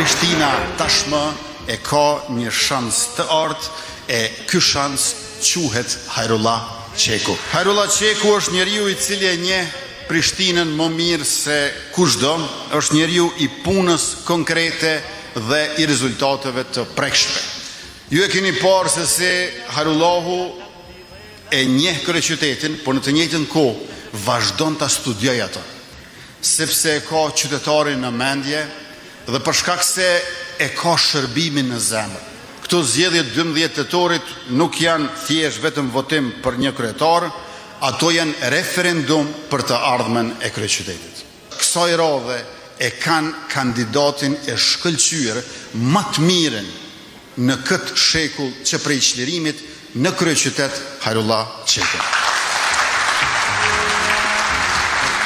Prishtina tashmë e ka një shans të artë e ky shans quhet Hajrullah Qeku. Hajrullah Qeku është njeriu i cili e njeh Prishtinën më mirë se kushdo, është njeriu i punës konkrete dhe i rezultateve të prekshme. Ju e keni parë se si Hajrullahu e njeh kryeqytetin, por në të njëjtën kohë vazhdon ta studiojë ato, sepse e ka qytetarin në mendje dhe për shkak se e ka shërbimin në zemër. Këto zgjedhjet 12 tetorit nuk janë thjesht vetëm votim për një kryetar, ato janë referendum për të ardhmen e kryeqytetit. Kësaj radhe e kanë kandidatin e shkëlqyer më të mirën në këtë shekull që prej çlirimit në kryeqytet, Hajrullah Qeku.